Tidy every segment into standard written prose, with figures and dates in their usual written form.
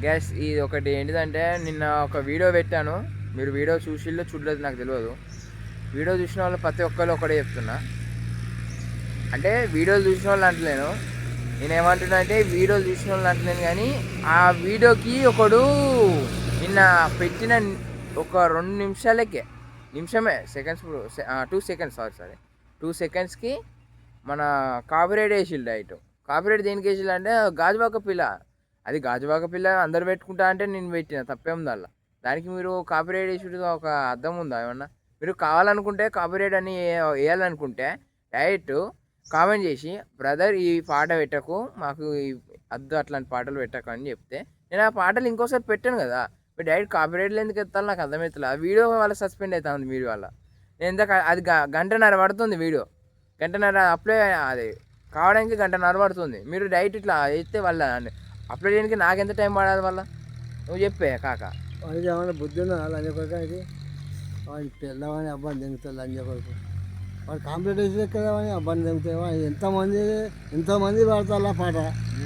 Gas ఇది ఒకటి ఏంటిదంటే నిన్న ఒక వీడియో పెట్టాను. మీరు వీడియో చూడలేదు నాకు తెలియదు. వీడియో చూసిన వాళ్ళు ప్రతి ఒక్కరు ఒకటే చెప్తున్నా. అంటే వీడియోలు చూసిన వాళ్ళు అంటలేను, నేనేమంటున్నా అంటే వీడియోలు చూసిన వాళ్ళు అంటలేను, కానీ ఆ వీడియోకి ఒకడు నిన్న పెట్టిన ఒక 2 నిమిషాలకే, నిమిషమే సెకండ్స్, 2 సెకండ్స్, సారీ 2 సెకండ్స్కి మన కాపీరైట్ వేసిల్డు. డైట్ కాపీరైట్ దేనికి వేసిల్డు అంటే గాజువాక పిల్ల, అది గాజువాక పిల్ల అందరు పెట్టుకుంటా అంటే నేను పెట్టిన తప్పేముంది అలా. దానికి మీరు కాపీరైట్ వేసి ఒక అర్థం ఉందా ఏమన్నా? మీరు కావాలనుకుంటే కాపీరైట్ అని వేయాలనుకుంటే డైరెక్ట్ కామెంట్ చేసి బ్రదర్ ఈ పాట పెట్టకు, మాకు ఈ అద్దు అట్లాంటి పాటలు పెట్టకు అని చెప్తే నేను ఆ పాటలు ఇంకోసారి పెట్టాను కదా. మీరు డైరెక్ట్ కాపీరైట్లు ఎందుకు ఎత్తాలి నాకు అర్థమవుతుంది. ఆ వీడియో వల్ల సస్పెండ్ అవుతుంది మీరు వల్ల. నేను ఎంత అది గంటన్నర పడుతుంది వీడియో, గంటన్నర అప్లై అది కావడానికి గంటన్నర పడుతుంది. మీరు డైరెక్ట్ ఇట్లా ఎత్తే వల్ల అప్లై చేయడానికి నాకెంత టైం పడాలి వల్ల? నువ్వు చెప్పే కాక వాడికి ఏమైనా బుద్ధి ఉన్నా లంజ కొడుకు, వాడి పిల్లవాడిని అబ్బాయిని దింగుతాడు లంజ కొడుకు. వాడు కాంపిటీషన్ ఎక్కడ అబ్బాయిని దింగుతాయి. ఎంతోమంది పాడతారు ఆ పాట,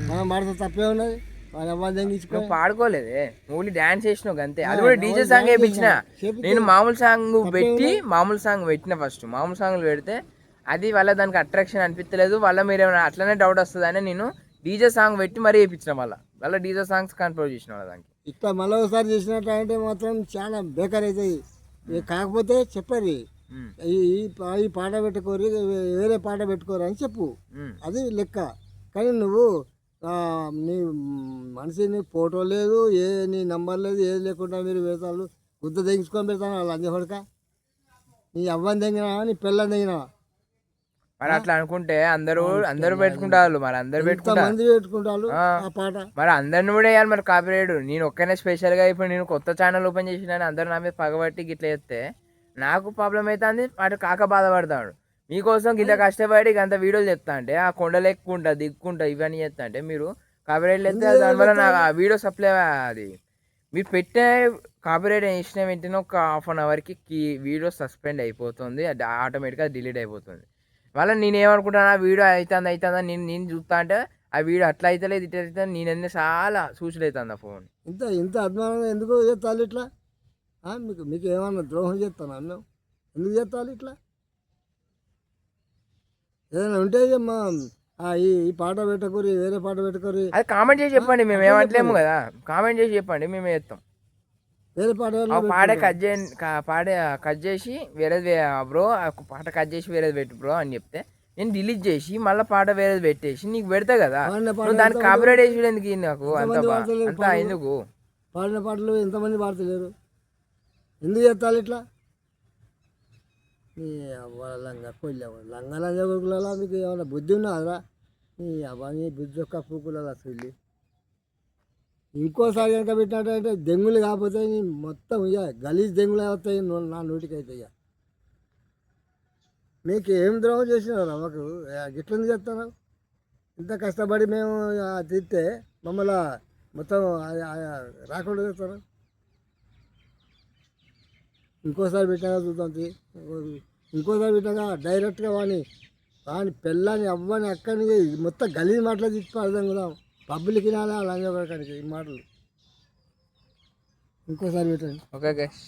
మనం పాడితే తప్పే ఉన్నది. వాడి అబ్బాయిని దింగించుకో పాడుకోలేదే, ఓన్లీ డాన్స్ చేసినావు అంతే. అది కూడా డీజే సాంగ్ వేయించిన నేను. మామూలు సాంగ్ పెట్టిన ఫస్ట్ మామూలు సాంగ్లు పెడితే అది వాళ్ళ దానికి అట్రాక్షన్ అనిపించలేదు. వాళ్ళ మీరు ఏమైనా అట్లనే డౌట్ వస్తుందని నేను డీజే సాంగ్ పెట్టి మరీ వేయించిన. వాళ్ళ డీజే సాంగ్స్ కంట్రోల్ చేసిన వాళ్ళ దానికి. ఇట్లా మళ్ళీ ఒకసారి చేసినట్టు అంటే మాత్రం చాలా బేకార్ అవుతాయి. కాకపోతే చెప్పరు ఈ పాట పెట్టుకోరు, వేరే పాట పెట్టుకోరు అని చెప్పు, అది లెక్క. కానీ నువ్వు నీ మనిషిని ఫోటో లేదు, నీ నంబర్ లేదు, ఏది లేకుండా మీరు పెడతాను, గుద్ద తెగించుకొని పెడతాను వాళ్ళు అంజపడక. నీ అవ్వని తెగినా నీ పిల్లని తెగినావా? మరి అట్లా అనుకుంటే అందరూ పెట్టుకుంటారు. మరి అందరు పెట్టుకుంటారు ఆ పాట. మరి అందరిని కూడా వేయాలి మరి కాపీరైట్. నేను ఒక్కనే స్పెషల్గా ఇప్పుడు నేను కొత్త ఛానల్ ఓపెన్ చేసిన అందరూ నా మీద పగబట్టి గిట్లా చేస్తే నాకు ప్రాబ్లం అవుతుంది. వాడు కాక బాధపడతాడు. మీకోసం గిట్లా కష్టపడి అంత వీడియోలు చెప్తా అంటే ఆ కొండలు ఎక్కుంటా దిక్కుంటా ఇవన్నీ చేస్తా అంటే మీరు కాపీరైట్ చేస్తే దానివల్ల నాకు ఆ వీడియో సప్లై అది మీరు పెట్టే కాపీరైట్ ఇచ్చిన వెంటనే ఒక ½ అవర్కి వీడియో సస్పెండ్ అయిపోతుంది. అది ఆటోమేటిక్గా డిలీట్ అయిపోతుంది. మళ్ళీ నేను ఏమనుకుంటాను, ఆ వీడియో అవుతుందని నేను చూస్తా అంటే ఆ వీడియో అట్లా అవుతలేదు ఇట్లా అవుతుంది. నేను చాలా సూచన అవుతుంది ఆ ఫోన్. ఇంత అభిమానంగా ఎందుకు చేస్తాను ఇట్లా? మీకు ఏమన్నా ద్రోహం చేస్తాను అన్నావు? ఎందుకు చేస్తాను ఇట్లా? ఏదైనా ఉంటే ఈ పాట పెట్టుకోరి, వేరే పాట పెట్టుకోరి, అది కామెంట్ చేసి చెప్పండి. మేము ఏమంటలేము కదా, కామెంట్ చేసి చెప్పండి, మేము వేస్తాం. వేరే పాట కట్ చేసి వేరేది బ్రో, పాట కట్ చేసి వేరేది పెట్టు బ్రో అని చెప్తే నేను డిలీట్ చేసి మళ్ళీ పాట వేరేది పెట్టేసి నీకు పెడతా కదా. దానికి కాపీరైట్ వేసి ఎందుకు నాకు అంత ఎందుకు? పాడిన పాటలు ఎంతమంది పాడతలేరు, ఎందుకు చేస్తాను ఇట్లా? నీ అవ్వ లంగా కొడుకులలో మీకు ఏమైనా బుద్ధి ఉన్నదా? నీ అవ్వ నీ బుద్ధి ఒక్క పూకులలో అసలు. ఇంకోసారి కనుక పెట్టినట్టయితే దెంగులు కాకపోతే మొత్తం గలీజ్ దెంగులు అవుతాయి నా నోటికి అయితే. మీకు ఏం ద్రోహం చేసినారా మాకు? గిట్లని చెప్తాను. ఇంత కష్టపడి మేము తిస్తే మమ్మల్ని మొత్తం రాకుండా చేస్తాను. ఇంకోసారి పెట్టాక చూద్దాం. ఇంకోసారి పెట్టాక డైరెక్ట్గా వాని పిల్లని అవ్వని అక్కడి మొత్తం గలీజ్ మాటలు తిప్పి అర్థం కదా. పబ్లిక్ వినాలి లంజపడకానికి ఈ మాటలు. ఇంకోసారి పెట్టండి. Okay guys.